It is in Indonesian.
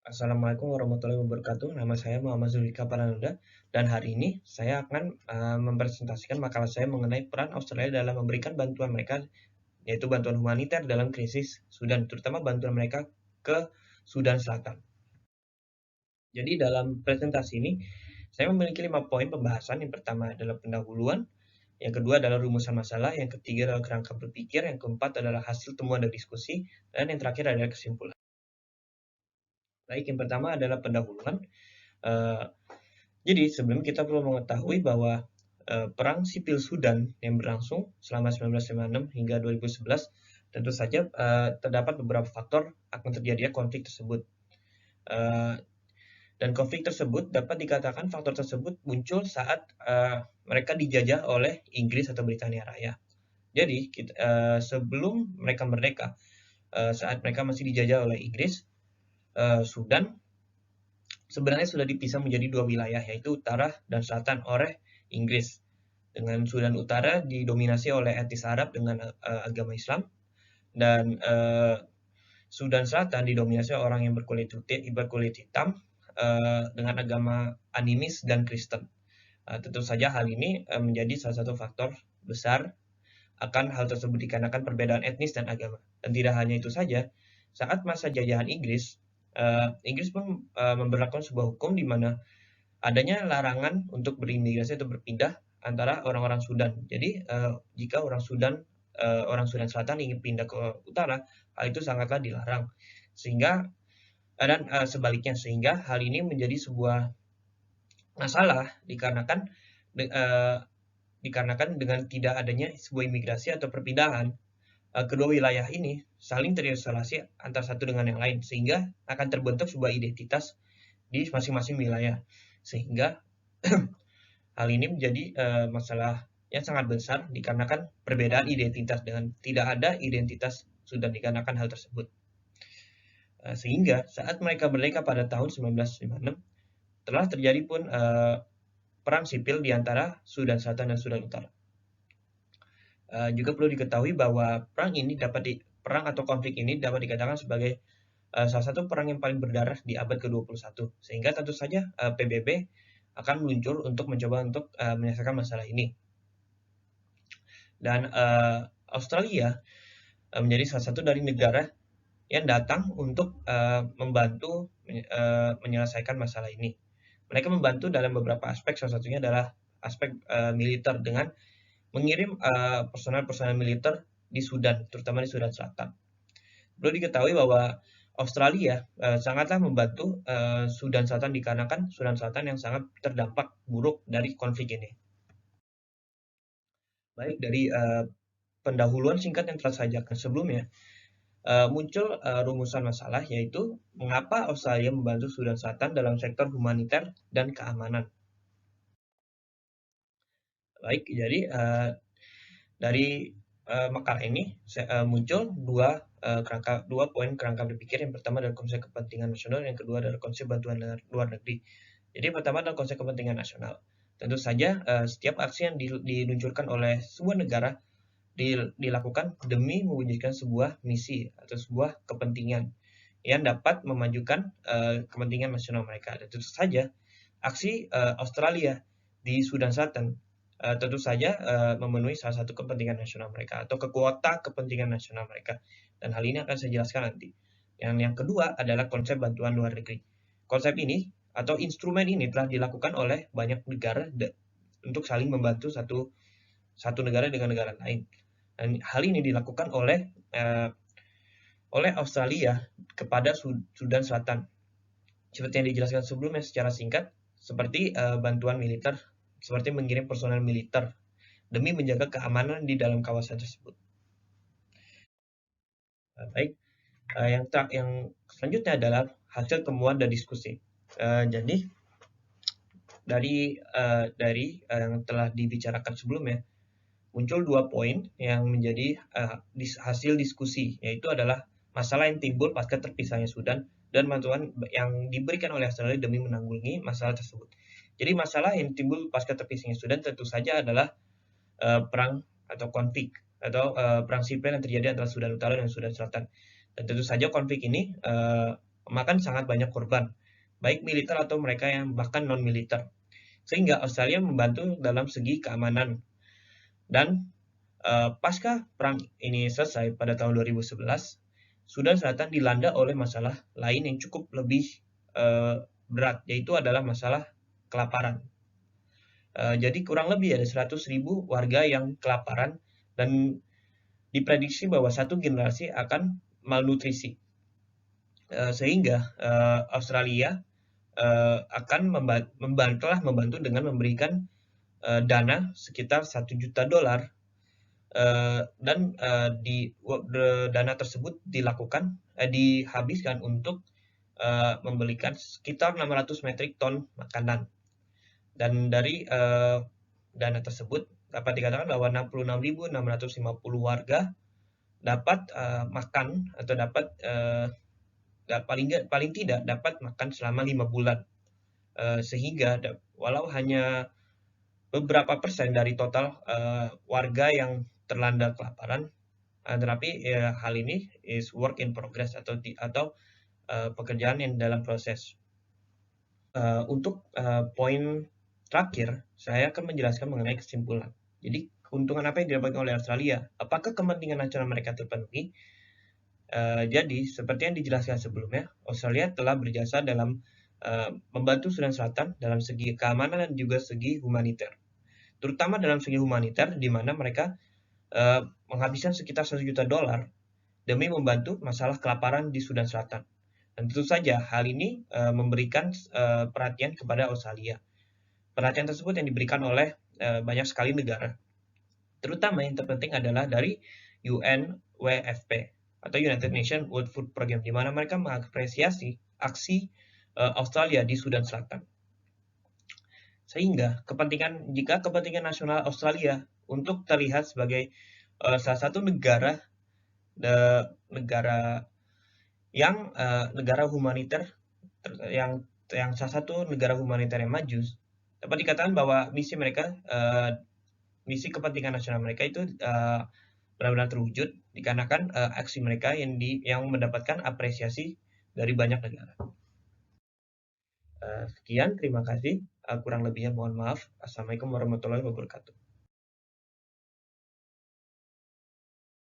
Assalamualaikum warahmatullahi wabarakatuh. Nama saya Muhammad Zulika Prananda dan hari ini saya akan mempresentasikan makalah saya mengenai peran Australia dalam memberikan bantuan mereka, yaitu bantuan humaniter dalam krisis Sudan, terutama bantuan mereka ke Sudan Selatan. Jadi dalam presentasi ini saya memiliki 5 poin pembahasan. Yang pertama adalah pendahuluan, yang kedua adalah rumusan masalah, yang ketiga adalah kerangka berpikir, yang keempat adalah hasil temuan dari diskusi, dan yang terakhir adalah kesimpulan. Baik, yang pertama adalah pendahuluan. Eh, Jadi sebelum kita perlu mengetahui bahwa perang sipil Sudan yang berlangsung selama 1956 hingga 2011 tentu saja terdapat beberapa faktor akan terjadinya konflik tersebut. Eh, dan konflik tersebut dapat dikatakan faktor tersebut muncul saat mereka dijajah oleh Inggris atau Britania Raya. Jadi sebelum mereka merdeka, saat mereka masih dijajah oleh Inggris, Sudan sebenarnya sudah dipisah menjadi dua wilayah, yaitu utara dan selatan oleh Inggris. Dengan Sudan Utara didominasi oleh etnis Arab dengan agama Islam, dan Sudan Selatan didominasi oleh orang yang berkulit hitam dengan agama animis dan Kristen. Tentu saja hal ini menjadi salah satu faktor besar akan hal tersebut dikarenakan perbedaan etnis dan agama. Dan tidak hanya itu saja, saat masa jajahan Inggris, Inggris pun memberlakukan sebuah hukum di mana adanya larangan untuk berimigrasi atau berpindah antara orang-orang Sudan. Jadi jika orang Sudan Selatan ingin pindah ke utara, hal itu sangatlah dilarang. Sehingga dan sebaliknya, sehingga hal ini menjadi sebuah masalah dikarenakan dengan tidak adanya sebuah imigrasi atau perpindahan, kedua wilayah ini saling terisolasi antara satu dengan yang lain, sehingga akan terbentuk sebuah identitas di masing-masing wilayah. Sehingga hal ini menjadi masalah yang sangat besar dikarenakan perbedaan identitas, dengan tidak ada identitas Sudan dikarenakan hal tersebut. Sehingga saat mereka merdeka pada tahun 1956 telah terjadi pun perang sipil di antara Sudan Selatan dan Sudan Utara. Juga perlu diketahui bahwa perang atau konflik ini dapat dikatakan sebagai salah satu perang yang paling berdarah di abad ke-21, sehingga tentu saja PBB akan meluncur untuk mencoba untuk menyelesaikan masalah ini. Dan Australia menjadi salah satu dari negara yang datang untuk membantu menyelesaikan masalah ini. Mereka membantu dalam beberapa aspek, salah satunya adalah aspek militer dengan mengirim personel-personel militer di Sudan, terutama di Sudan Selatan. Perlu diketahui bahwa Australia sangatlah membantu Sudan Selatan dikarenakan Sudan Selatan yang sangat terdampak buruk dari konflik ini. Baik, dari pendahuluan singkat yang telah saya jelaskan sebelumnya, muncul rumusan masalah, yaitu mengapa Australia membantu Sudan Selatan dalam sektor humaniter dan keamanan. Baik, jadi dari makalah ini muncul dua poin kerangka berpikir. Yang pertama adalah konsep kepentingan nasional, yang kedua adalah konsep bantuan luar negeri. Jadi pertama adalah konsep kepentingan nasional. Tentu saja setiap aksi yang diluncurkan oleh sebuah negara dilakukan demi mewujudkan sebuah misi atau sebuah kepentingan yang dapat memajukan kepentingan nasional mereka. Dan tentu saja aksi Australia di Sudan Selatan tentu saja memenuhi salah satu kepentingan nasional mereka atau kuota kepentingan nasional mereka. Dan hal ini akan saya jelaskan nanti. Yang kedua adalah konsep bantuan luar negeri. Konsep ini atau instrumen ini telah dilakukan oleh banyak negara untuk saling membantu satu negara dengan negara lain. Dan hal ini dilakukan oleh Australia kepada Sudan Selatan. Seperti yang dijelaskan sebelumnya secara singkat, seperti bantuan militer, seperti mengirim personel militer demi menjaga keamanan di dalam kawasan tersebut. Baik, yang selanjutnya adalah hasil temuan dan diskusi. Jadi dari yang telah dibicarakan sebelumnya, muncul 2 poin yang menjadi hasil diskusi, yaitu adalah masalah yang timbul pasca terpisahnya Sudan dan bantuan yang diberikan oleh Australia demi menanggulangi masalah tersebut. Jadi masalah yang timbul pasca terpisahnya Sudan tentu saja adalah perang atau konflik atau perang sipil yang terjadi antara Sudan Utara dan Sudan Selatan. Dan tentu saja konflik ini memakan sangat banyak korban, baik militer atau mereka yang bahkan non-militer. Sehingga Australia membantu dalam segi keamanan. Dan pasca perang ini selesai pada tahun 2011, Sudan Selatan dilanda oleh masalah lain yang cukup lebih berat, yaitu adalah masalah kelaparan. Jadi kurang lebih ada 100.000 warga yang kelaparan dan diprediksi bahwa satu generasi akan malnutrisi. Sehingga Australia akan membantu dengan memberikan dana sekitar $1 juta, dan dana tersebut dihabiskan untuk membelikan sekitar 600 metrik ton makanan. Dan dari dana tersebut dapat dikatakan bahwa 66.650 warga dapat makan atau dapat paling tidak dapat makan selama 5 bulan. Sehingga walau hanya beberapa persen dari total warga yang terlanda kelaparan, tetapi hal ini is work in progress atau pekerjaan yang dalam proses. Untuk poin terakhir, saya akan menjelaskan mengenai kesimpulan. Jadi, keuntungan apa yang didapatkan oleh Australia? Apakah kepentingan nasional mereka terpenuhi? Jadi, seperti yang dijelaskan sebelumnya, Australia telah berjasa dalam membantu Sudan Selatan dalam segi keamanan dan juga segi humaniter. Terutama dalam segi humaniter, di mana mereka menghabiskan sekitar $1 juta demi membantu masalah kelaparan di Sudan Selatan. Dan tentu saja hal ini memberikan perhatian kepada Australia. Perhatian tersebut yang diberikan oleh banyak sekali negara. Terutama yang terpenting adalah dari UNWFP atau United Nations World Food Programme, di mana mereka mengapresiasi aksi Australia di Sudan Selatan. Sehingga jika kepentingan nasional Australia untuk terlihat sebagai salah satu negara negara humaniter yang salah satu negara humaniter yang maju, dapat dikatakan bahwa misi kepentingan nasional mereka itu benar-benar terwujud dikarenakan aksi mereka yang mendapatkan apresiasi dari banyak negara. Sekian, terima kasih. Kurang lebihnya mohon maaf. Assalamualaikum warahmatullahi wabarakatuh.